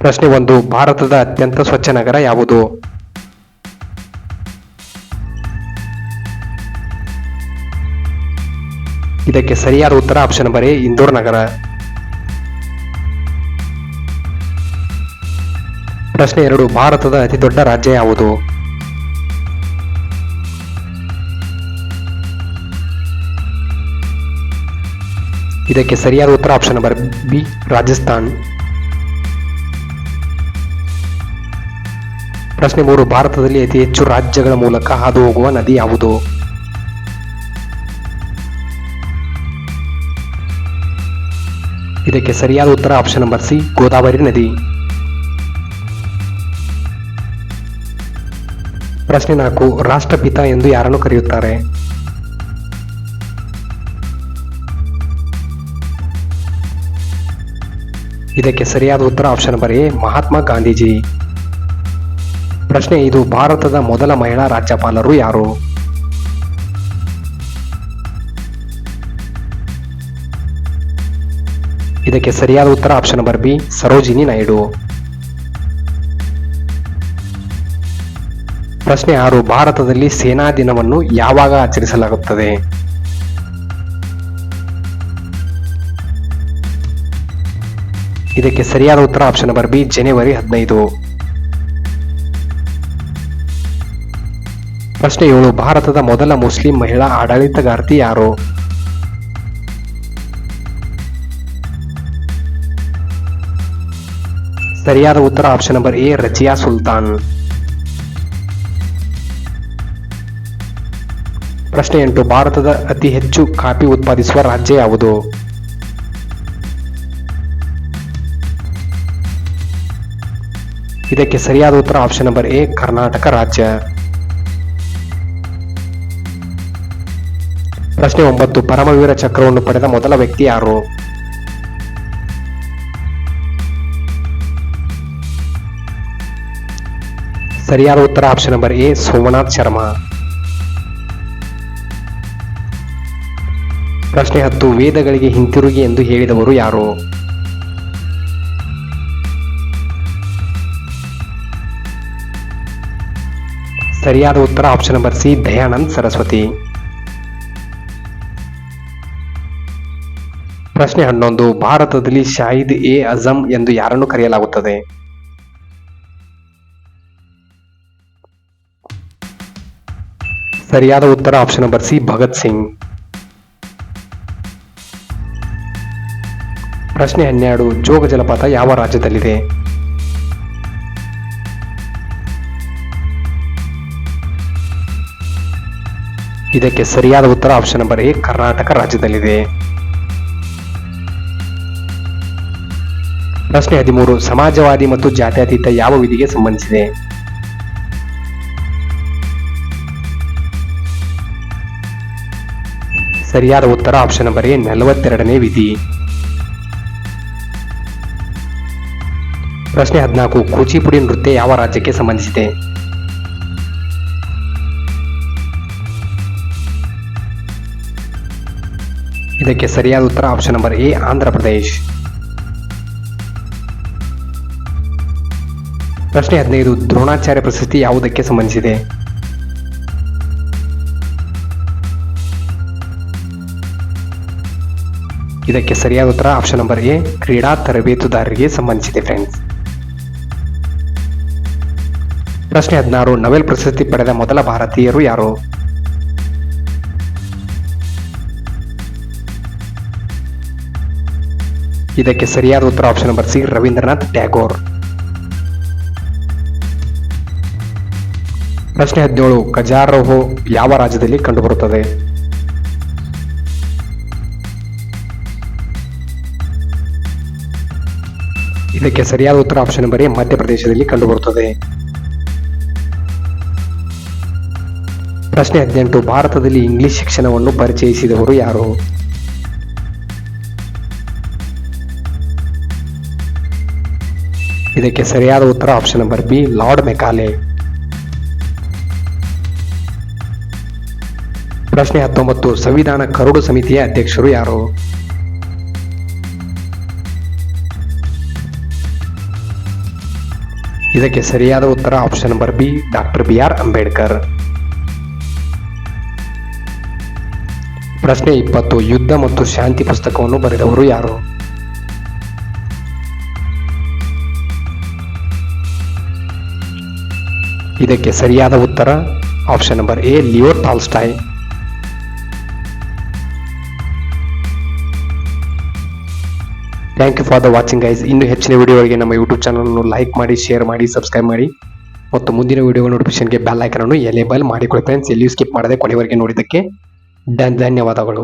ಪ್ರಶ್ನೆ 1. ಭಾರತದ ಅತ್ಯಂತ ಸ್ವಚ್ಛ ನಗರ ಯಾವುದು? ಇದಕ್ಕೆ ಸರಿಯಾದ ಉತ್ತರ ಆಪ್ಷನ್ ನಂಬರ್ ಎ ಇಂದೋರ್ ನಗರ. ಪ್ರಶ್ನೆ 2. ಭಾರತದ ಅತಿ ದೊಡ್ಡ ರಾಜ್ಯ ಯಾವುದು? ಇದಕ್ಕೆ ಸರಿಯಾದ ಉತ್ತರ ಆಪ್ಷನ್ ನಂಬರ್ ಬಿ ರಾಜಸ್ಥಾನ್. ಪ್ರಶ್ನೆ 3. ಭಾರತದಲ್ಲಿ ಅತಿ ಹೆಚ್ಚು ರಾಜ್ಯಗಳ ಮೂಲಕ ಹಾದು ಹೋಗುವ ನದಿ ಯಾವುದು? ಇದಕ್ಕೆ ಸರಿಯಾದ ಉತ್ತರ ಆಪ್ಷನ್ ನಂಬರ್ ಸಿ ಗೋದಾವರಿ ನದಿ. ಪ್ರಶ್ನೆ 4. ರಾಷ್ಟ್ರಪಿತ ಎಂದು ಯಾರನ್ನು ಕರೆಯುತ್ತಾರೆ? ಇದಕ್ಕೆ ಸರಿಯಾದ ಉತ್ತರ option number A Mahatma Gandhiji. ಪ್ರಶ್ನೆ 5. ಭಾರತದ ಮೊದಲ ಮಹಿಳಾ ರಾಜ್ಯಪಾಲರು ಯಾರು? ಇದಕ್ಕೆ ಸರಿಯಾದ ಉತ್ತರ option number B Sarojini Naidu. ಪ್ರಶ್ನೆ 6. ಭಾರತದಲ್ಲಿ ಸೇನಾ ದಿನವನ್ನು ಯಾವಾಗ ಆಚರಿಸಲಾಗುತ್ತದೆ? ಇದಕ್ಕೆ ಸರಿಯಾದ ಉತ್ತರ ಆಪ್ಷನ್ ನಂಬರ್ ಬಿ ಜನವರಿ 15. ಪ್ರಶ್ನೆ 7. ಭಾರತದ ಮೊದಲ ಮುಸ್ಲಿಂ ಮಹಿಳಾ ಆಡಳಿತಗಾರ್ತಿ ಯಾರು? ಸರಿಯಾದ ಉತ್ತರ option number A Razia Sultan. ಪ್ರಶ್ನೆ 8. ಭಾರತದ ಅತಿ ಹೆಚ್ಚು ಕಾಫಿ ಉತ್ಪಾದಿಸುವ ರಾಜ್ಯ ಯಾವುದು? ಇದಕ್ಕೆ ಸರಿಯಾದ ಉತ್ತರ ಆಪ್ಷನ್ ನಂಬರ್ ಎ ಕರ್ನಾಟಕ ರಾಜ್ಯ. ಪ್ರಶ್ನೆ 9. ಪರಮವೀರ ಚಕ್ರವನ್ನು ಪಡೆದ ಮೊದಲ ವ್ಯಕ್ತಿ ಯಾರು? ಸರಿಯಾದ ಉತ್ತರ option number A Somnath Sharma. ಪ್ರಶ್ನೆ 10. ವೇದಗಳಿಗೆ ಹಿಂತಿರುಗಿ ಎಂದು ಹೇಳಿದವರು ಯಾರು? ಸರಿಯಾದ ಉತ್ತರ option number C Dayanand Saraswati. ಪ್ರಶ್ನೆ 11. ಭಾರತದಲ್ಲಿ ಶಾಹಿದ್ ಎ ಅಜಮ್ ಎಂದು ಯಾರನ್ನು ಕರೆಯಲಾಗುತ್ತದೆ? ಸರಿಯಾದ ಉತ್ತರ option number C Bhagat Singh. ಪ್ರಶ್ನೆ 12. ಜೋಗ ಜಲಪಾತ ಯಾವ ರಾಜ್ಯದಲ್ಲಿದೆ? ಇದಕ್ಕೆ ಸರಿಯಾದ ಉತ್ತರ ಆಪ್ಷನ್ ನಂಬರ್ ಎ ಕರ್ನಾಟಕ ರಾಜ್ಯದಲ್ಲಿದೆ. ಪ್ರಶ್ನೆ 13. ಸಮಾಜವಾದಿ ಮತ್ತು ಜಾತ್ಯತೀತ ಯಾವ ವಿಧಿಗೆ ಸಂಬಂಧಿಸಿದೆ? ಸರಿಯಾದ ಉತ್ತರ ಆಪ್ಷನ್ ನಂಬರ್ ಎ 42ನೇ ವಿಧಿ. ಪ್ರಶ್ನೆ 14. ಕೂಚಿಪುಡಿ ನೃತ್ಯ ಯಾವ ರಾಜ್ಯಕ್ಕೆ ಸಂಬಂಧಿಸಿದೆ? ಇದಕ್ಕೆ ಸರಿಯಾದ ಉತ್ತರ option number A Andhra Pradesh. ಪ್ರಶ್ನೆ 15. ದ್ರೋಣಾಚಾರ್ಯ ಪ್ರಶಸ್ತಿ ಯಾವುದಕ್ಕೆ ಸಂಬಂಧಿಸಿದೆ? ಇದಕ್ಕೆ ಸರಿಯಾದ ಉತ್ತರ ಆಪ್ಷನ್ ನಂಬರ್ ಎ ಕ್ರೀಡಾ ತರಬೇತುದಾರರಿಗೆ ಸಂಬಂಧಿಸಿದೆ ಫ್ರೆಂಡ್ಸ್. ಪ್ರಶ್ನೆ 16. ನೊಬೆಲ್ ಪ್ರಶಸ್ತಿ ಪಡೆದ ಮೊದಲ ಭಾರತೀಯರು ಯಾರು? ಇದಕ್ಕೆ ಸರಿಯಾದ ಉತ್ತರ option number C Rabindranath Tagore. ಪ್ರಶ್ನೆ 17. ಖಜಾರೋಹೋ ಯಾವ ರಾಜ್ಯದಲ್ಲಿ ಕಂಡುಬರುತ್ತದೆ? ಇದಕ್ಕೆ ಸರಿಯಾದ ಉತ್ತರ ಆಪ್ಷನ್ ನಂಬರ್ ಎ ಮಧ್ಯಪ್ರದೇಶದಲ್ಲಿ ಕಂಡುಬರುತ್ತದೆ. ಪ್ರಶ್ನೆ 18. ಭಾರತದಲ್ಲಿ ಇಂಗ್ಲಿಷ್ ಶಿಕ್ಷಣವನ್ನು ಪರಿಚಯಿಸಿದವರು ಯಾರು? ಇದಕ್ಕೆ ಸರಿಯಾದ ಉತ್ತರ option number B lord Macaulay. ಪ್ರಶ್ನೆ 19. ಸಂವಿಧಾನ ಕರಡು ಸಮಿತಿಯ ಅಧ್ಯಕ್ಷರು ಯಾರು? ಇದಕ್ಕೆ ಸರಿಯಾದ ಉತ್ತರ option number B doctor BR Ambedkar. ಪ್ರಶ್ನೆ 20. ಯುದ್ಧ ಮತ್ತು ಶಾಂತಿ ಪುಸ್ತಕವನ್ನು ಬರೆದವರು ಯಾರು? ಇದಕ್ಕೆ ಸರಿಯಾದ ಉತ್ತರ option number A Leo Tolstoy. Thank you for the watching guys. ಇನ್ನು ಹೆಚ್ಚಿನ ವಿಡಿಯೋಗಳಿಗೆ ನಮ್ಮ ಯೂಟ್ಯೂಬ್ ಚಾನಲ್ ಅನ್ನು ಲೈಕ್ ಮಾಡಿ, ಶೇರ್ ಮಾಡಿ, ಸಬ್ಸ್ಕ್ರೈಬ್ ಮಾಡಿ ಮತ್ತು ಮುಂದಿನ ವಿಡಿಯೋ ನೋಟಿಫಿಕೇಶನ್ಗೆ ಬೆಲ್ ಐಕಾನ್ ಅನ್ನು ಎನೇಬಲ್ ಮಾಡಿಕೊಳ್ಳಿ ಫ್ರೆಂಡ್ಸ್. ಎಲ್ಲಿಯೂ ಸ್ಕಿಪ್ ಮಾಡದೆ ಕೊನೆವರೆಗೆ ನೋಡಿದ್ದಕ್ಕೆ ಧನ್ಯವಾದಗಳು.